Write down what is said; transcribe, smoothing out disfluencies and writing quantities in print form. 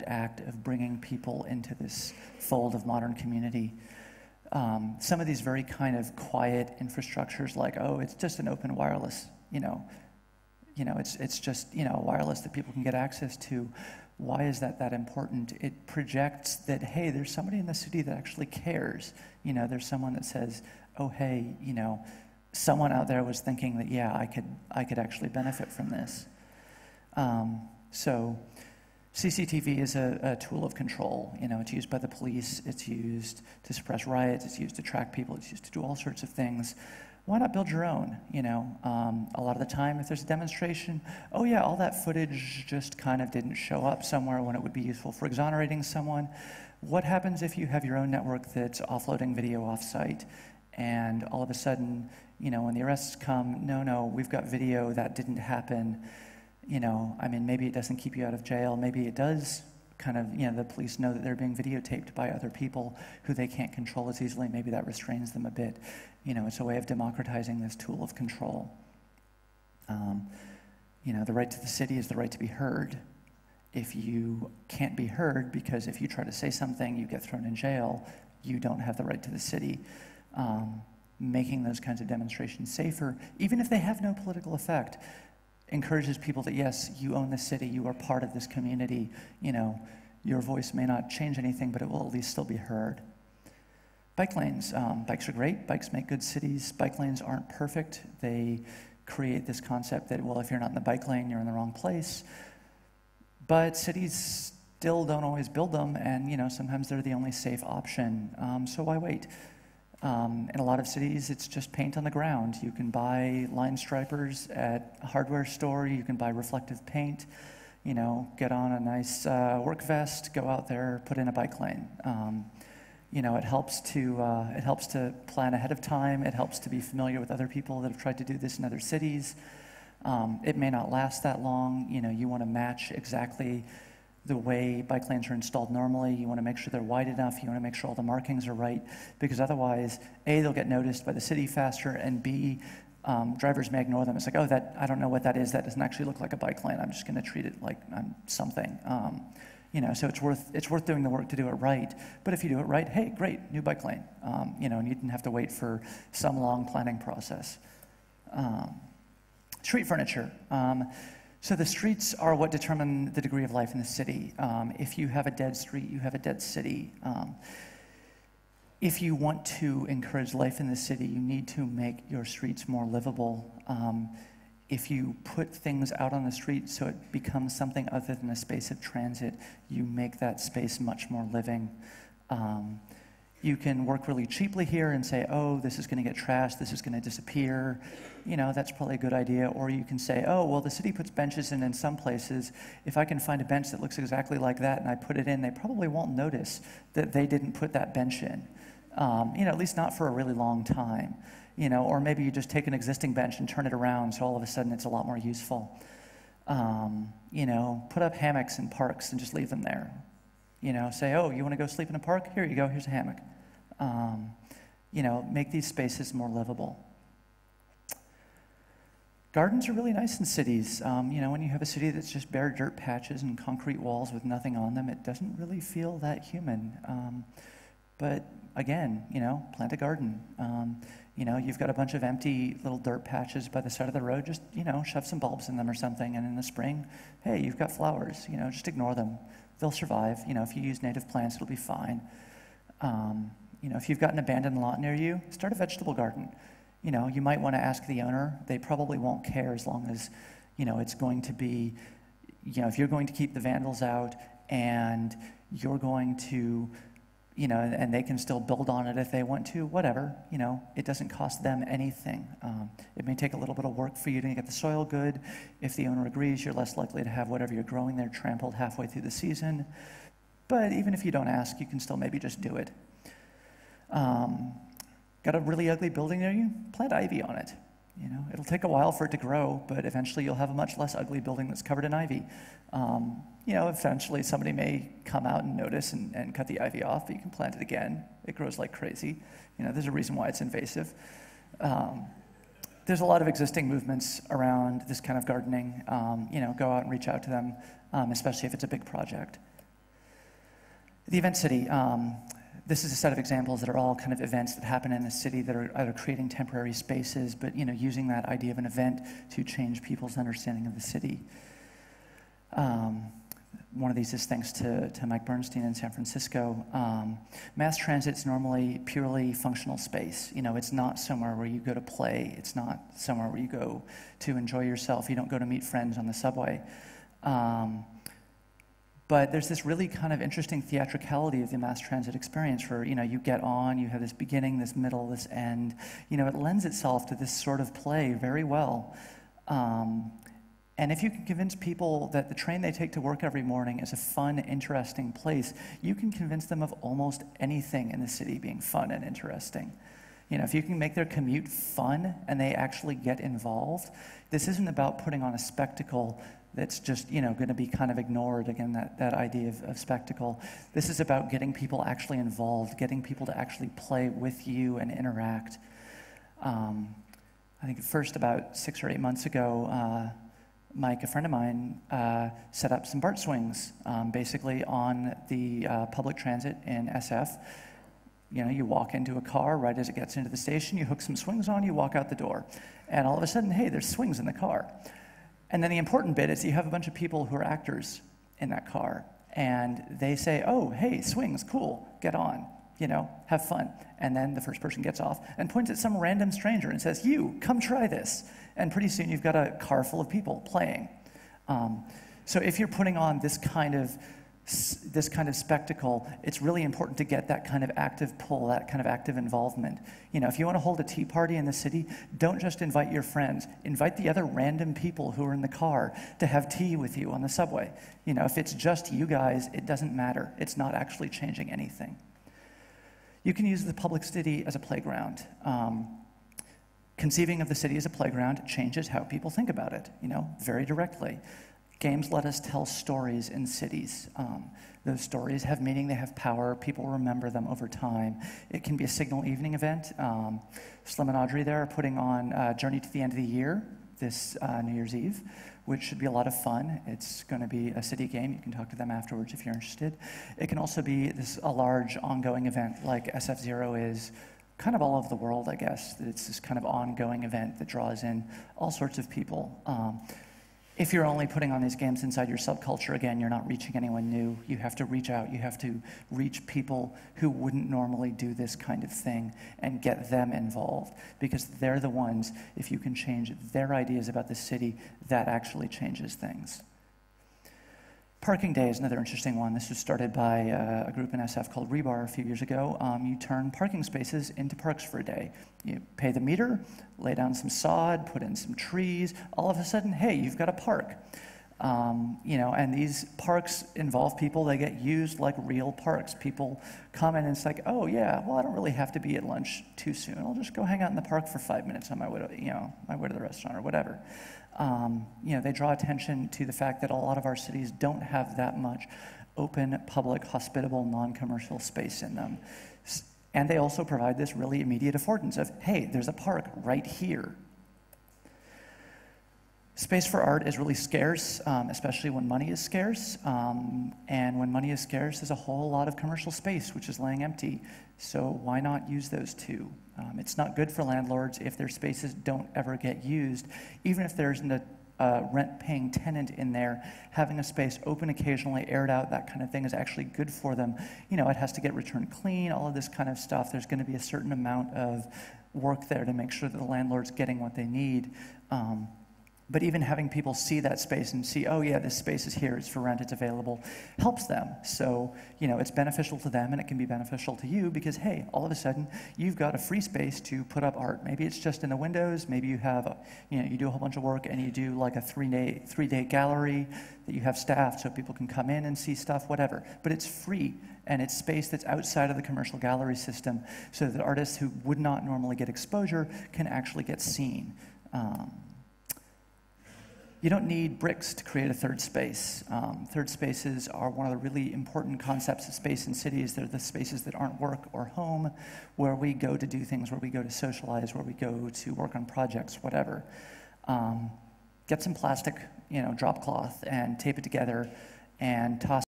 act of bringing people into this fold of modern community. Some of these very kind of quiet infrastructures, like, oh, it's just an open wireless, it's just, wireless that people can get access to. Why is that important? It projects that, hey, there's somebody in the city that actually cares. There's someone that says, oh, hey, someone out there was thinking that, yeah, I could actually benefit from this. So CCTV is a tool of control. It's used by the police. It's used to suppress riots. It's used to track people. It's used to do all sorts of things. Why not build your own? A lot of the time, if there's a demonstration, oh yeah, all that footage just kind of didn't show up somewhere when it would be useful for exonerating someone. What happens if you have your own network that's offloading video off-site, and all of a sudden, when the arrests come, no, we've got video that didn't happen. Maybe it doesn't keep you out of jail. Maybe it does kind of, the police know that they're being videotaped by other people who they can't control as easily. Maybe that restrains them a bit. It's a way of democratizing this tool of control. The right to the city is the right to be heard. If you can't be heard because if you try to say something, you get thrown in jail, you don't have the right to the city. Making those kinds of demonstrations safer, even if they have no political effect, encourages people that, yes, you own the city, you are part of this community, your voice may not change anything, but it will at least still be heard. Bike lanes. Bikes are great. Bikes make good cities. Bike lanes aren't perfect. They create this concept that, well, if you're not in the bike lane, you're in the wrong place. But cities still don't always build them, and sometimes they're the only safe option. So why wait? In a lot of cities, it's just paint on the ground. You can buy line stripers at a hardware store. You can buy reflective paint. Get on a nice work vest, go out there, put in a bike lane. It helps to plan ahead of time. It helps to be familiar with other people that have tried to do this in other cities. It may not last that long. You want to match exactly the way bike lanes are installed normally. You want to make sure they're wide enough. You want to make sure all the markings are right, because otherwise, A, they'll get noticed by the city faster, and B, drivers may ignore them. It's like, oh, I don't know what that is. That doesn't actually look like a bike lane. I'm just going to treat it like something. So it's worth doing the work to do it right. But if you do it right, hey, great, new bike lane. And you didn't have to wait for some long planning process. Street furniture. So the streets are what determine the degree of life in the city. If you have a dead street, you have a dead city. If you want to encourage life in the city, you need to make your streets more livable. If you put things out on the street so it becomes something other than a space of transit, you make that space much more living. You can work really cheaply here and say, oh, this is going to get trashed, this is going to disappear. That's probably a good idea. Or you can say, oh, well, the city puts benches in some places. If I can find a bench that looks exactly like that and I put it in, they probably won't notice that they didn't put that bench in. At least not for a really long time. Or maybe you just take an existing bench and turn it around so all of a sudden it's a lot more useful. Put up hammocks in parks and just leave them there. Say, oh, you want to go sleep in a park? Here you go, here's a hammock. Make these spaces more livable. Gardens are really nice in cities. When you have a city that's just bare dirt patches and concrete walls with nothing on them, it doesn't really feel that human. But again, plant a garden. You've got a bunch of empty little dirt patches by the side of the road, just, shove some bulbs in them or something, and in the spring, hey, you've got flowers, just ignore them. They'll survive. If you use native plants, it'll be fine. If you've got an abandoned lot near you, start a vegetable garden. You might want to ask the owner. They probably won't care as long as, it's going to be, if you're going to keep the vandals out and you're going to, and they can still build on it if they want to, whatever, it doesn't cost them anything. It may take a little bit of work for you to get the soil good. If the owner agrees, you're less likely to have whatever you're growing there trampled halfway through the season. But even if you don't ask, you can still maybe just do it. Got a really ugly building near you? Plant ivy on it. It'll take a while for it to grow, but eventually you'll have a much less ugly building that's covered in ivy. Eventually somebody may come out and notice and cut the ivy off, but you can plant it again. It grows like crazy. There's a reason why it's invasive. There's a lot of existing movements around this kind of gardening. Go out and reach out to them, especially if it's a big project. The event city. This is a set of examples that are all kind of events that happen in the city that are either creating temporary spaces, but using that idea of an event to change people's understanding of the city. One of these is thanks to Mike Bernstein in San Francisco. Mass transit's normally purely functional space. It's not somewhere where you go to play. It's not somewhere where you go to enjoy yourself. You don't go to meet friends on the subway. But there's this really kind of interesting theatricality of the mass transit experience where, you get on, you have this beginning, this middle, this end. It lends itself to this sort of play very well. And if you can convince people that the train they take to work every morning is a fun, interesting place, you can convince them of almost anything in the city being fun and interesting. If you can make their commute fun and they actually get involved, this isn't about putting on a spectacle that's just, going to be kind of ignored. Again, that idea of spectacle. This is about getting people actually involved, getting people to actually play with you and interact. I think first about 6 or 8 months ago, Mike, a friend of mine, set up some BART swings, basically on the public transit in SF. You walk into a car right as it gets into the station, you hook some swings on, you walk out the door. And all of a sudden, hey, there's swings in the car. And then the important bit is you have a bunch of people who are actors in that car. And they say, oh, hey, swings, cool, get on, have fun. And then the first person gets off and points at some random stranger and says, you, come try this. And pretty soon you've got a car full of people playing. So if you're putting on this kind of spectacle, it's really important to get that kind of active pull, that kind of active involvement. If you want to hold a tea party in the city, don't just invite your friends. Invite the other random people who are in the car to have tea with you on the subway. If it's just you guys, it doesn't matter. It's not actually changing anything. You can use the public city as a playground. Conceiving of the city as a playground changes how people think about it, very directly. Games let us tell stories in cities. Those stories have meaning, they have power, people remember them over time. It can be a signal evening event. Slim and Audrey there are putting on Journey to the End of the Year this New Year's Eve, which should be a lot of fun. It's going to be a city game. You can talk to them afterwards if you're interested. It can also be a large ongoing event like SF0 is kind of all over the world, I guess. It's this kind of ongoing event that draws in all sorts of people. If you're only putting on these games inside your subculture, again, you're not reaching anyone new. You have to reach out. You have to reach people who wouldn't normally do this kind of thing and get them involved, because they're the ones, if you can change their ideas about the city, that actually changes things. Parking Day is another interesting one. This was started by a group in SF called Rebar a few years ago. You turn parking spaces into parks for a day. You pay the meter, lay down some sod, put in some trees. All of a sudden, hey, you've got a park. And these parks involve people. They get used like real parks. People come in and it's like, oh yeah, well, I don't really have to be at lunch too soon. I'll just go hang out in the park for 5 minutes on my way to the restaurant or whatever. They draw attention to the fact that a lot of our cities don't have that much open, public, hospitable, non-commercial space in them. And they also provide this really immediate affordance of, hey, there's a park right here. Space for art is really scarce, especially when money is scarce. And when money is scarce, there's a whole lot of commercial space which is laying empty. So why not use those too? It's not good for landlords if their spaces don't ever get used. Even if there's a rent-paying tenant in there, having a space open occasionally, aired out, that kind of thing is actually good for them. It has to get returned clean, all of this kind of stuff. There's going to be a certain amount of work there to make sure that the landlord's getting what they need. But even having people see that space and see, oh yeah, this space is here, it's for rent, it's available, helps them. So, it's beneficial to them and it can be beneficial to you because, hey, all of a sudden, you've got a free space to put up art. Maybe it's just in the windows, maybe you have, you do a whole bunch of work and you do like a three-day gallery that you have staffed so people can come in and see stuff, whatever. But it's free and it's space that's outside of the commercial gallery system so that artists who would not normally get exposure can actually get seen. You don't need bricks to create a third space. Third spaces are one of the really important concepts of space in cities. They're the spaces that aren't work or home, where we go to do things, where we go to socialize, where we go to work on projects, whatever. Get some plastic, drop cloth and tape it together and toss